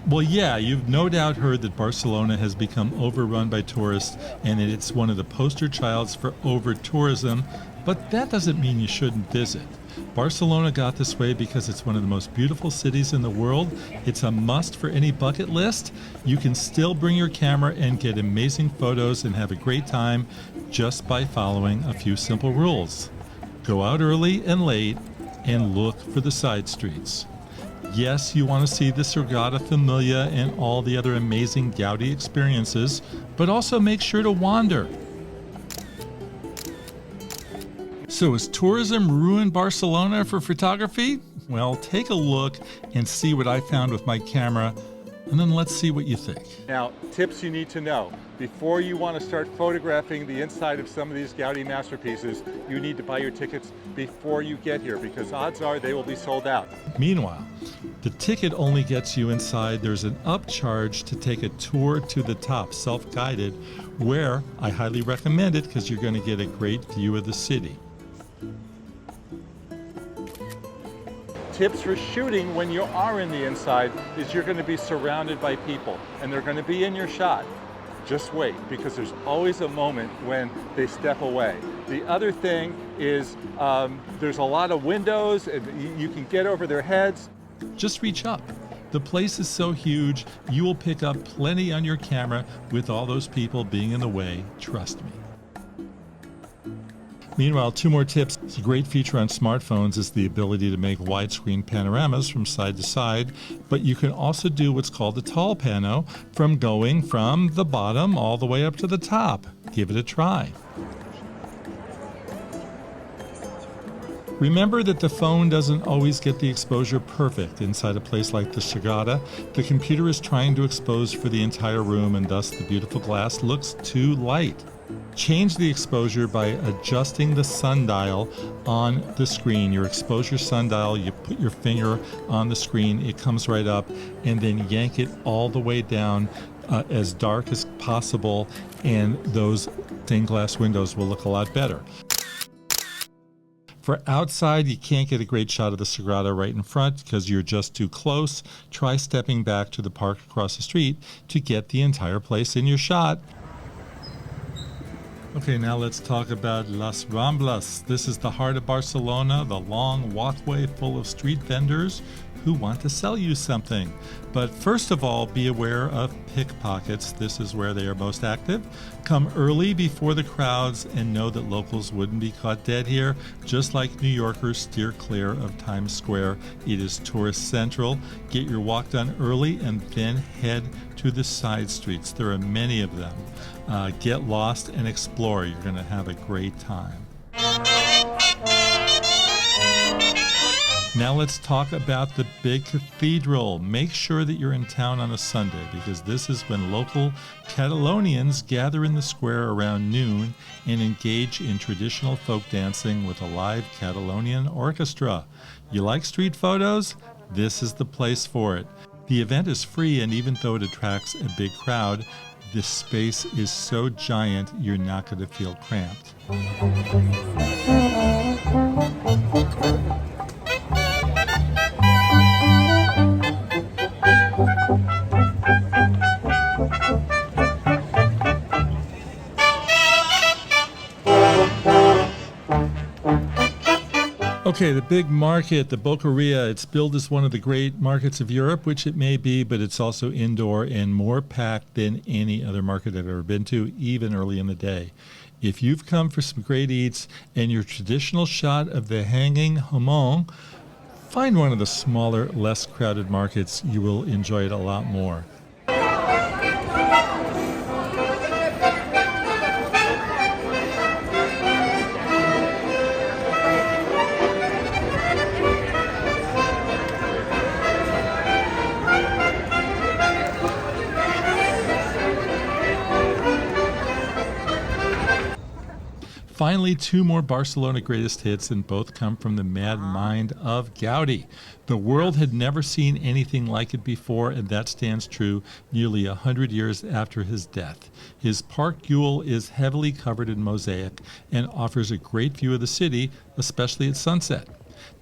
Well, yeah, you've no doubt heard that Barcelona has become overrun by tourists and that it's one of the poster childs for over-tourism, but that doesn't mean you shouldn't visit. Barcelona got this way because it's one of the most beautiful cities in the world. It's a must for any bucket list. You can still bring your camera and get amazing photos and have a great time just by following a few simple rules. Go out early and late and look for the side streets. Yes, you want to see the Sagrada Familia and all the other amazing Gaudi experiences, but also make sure to wander. So has tourism ruined Barcelona for photography? Well, take a look and see what I found with my camera, and then let's see what you think. Now, tips you need to know. Before you want to start photographing the inside of some of these Gaudi masterpieces, you need to buy your tickets before you get here because odds are they will be sold out. Meanwhile, the ticket only gets you inside. There's an upcharge to take a tour to the top, self-guided, where I highly recommend it because you're going to get a great view of the city. Tips for shooting when you are in the inside is you're going to be surrounded by people and they're going to be in your shot. Just wait, because there's always a moment when they step away. The other thing is there's a lot of windows and you can get over their heads. Just reach up. The place is so huge, you will pick up plenty on your camera with all those people being in the way, trust me. Meanwhile, two more tips. A great feature on smartphones is the ability to make widescreen panoramas from side to side, but you can also do what's called the tall pano, from going from the bottom all the way up to the top. Give it a try. Remember that the phone doesn't always get the exposure perfect inside a place like the Sagrada. The computer is trying to expose for the entire room, and thus the beautiful glass looks too light. Change the exposure by adjusting the sundial on the screen. Your exposure sundial, you put your finger on the screen, it comes right up, and then yank it all the way down as dark as possible, and those stained glass windows will look a lot better. For outside, you can't get a great shot of the Sagrada right in front because you're just too close. Try stepping back to the park across the street to get the entire place in your shot. Okay, now let's talk about Las Ramblas. This is the heart of Barcelona, the long walkway full of street vendors who want to sell you something. But first of all, be aware of pickpockets. This is where they are most active. Come early before the crowds and know that locals wouldn't be caught dead here. Just like New Yorkers, steer clear of Times Square. It is tourist central. Get your walk done early and then head to the side streets. There are many of them. Get lost and explore. You're going to have a great time. Now let's talk about the big cathedral. Make sure that you're in town on a Sunday because this is when local Catalonians gather in the square around noon and engage in traditional folk dancing with a live Catalonian orchestra. You like street photos? This is the place for it. The event is free, and even though it attracts a big crowd, this space is so giant you're not going to feel cramped. Okay, the big market, the Boqueria, it's billed as one of the great markets of Europe, which it may be, but it's also indoor and more packed than any other market I've ever been to, even early in the day. If you've come for some great eats and your traditional shot of the hanging jamon, find one of the smaller, less crowded markets. You will enjoy it a lot more. Finally, two more Barcelona greatest hits, and both come from the mad mind of Gaudi. The world had never seen anything like it before, and that stands true nearly 100 years after his death. His Park Güell is heavily covered in mosaic and offers a great view of the city, especially at sunset.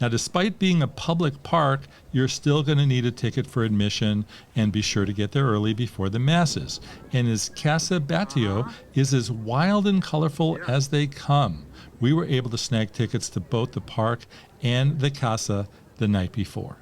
Now, despite being a public park, you're still going to need a ticket for admission, and be sure to get there early before the masses. And his Casa Batlló is as wild and colorful as they come. We were able to snag tickets to both the park and the Casa the night before.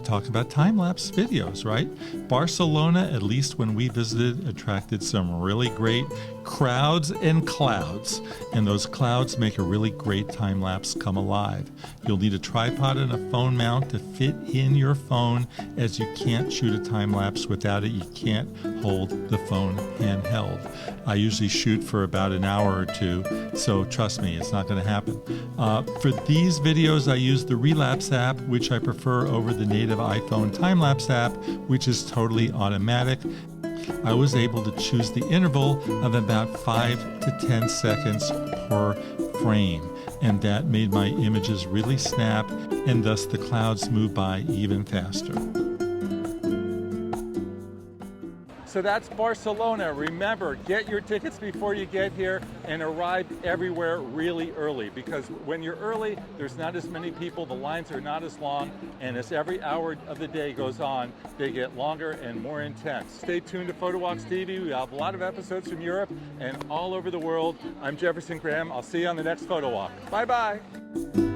Talk about time-lapse videos, right? Barcelona, at least when we visited, attracted some really great crowds and clouds, and those clouds make a really great time-lapse come alive. You'll need a tripod and a phone mount to fit in your phone, as you can't shoot a time-lapse without it. You can't hold the phone handheld. I usually shoot for about an hour or two, so trust me, it's not going to happen. For these videos, I use the Relapse app, which I prefer over the native iPhone time-lapse app, which is totally automatic. I was able to choose the interval of about 5 to 10 seconds per frame, and that made my images really snap, and thus the clouds move by even faster. So that's Barcelona. Remember, get your tickets before you get here and arrive everywhere really early, because when you're early, there's not as many people, the lines are not as long, and as every hour of the day goes on, they get longer and more intense. Stay tuned to PhotowalksTV. We have a lot of episodes from Europe and all over the world. I'm Jefferson Graham. I'll see you on the next Photo Walk. Bye-bye.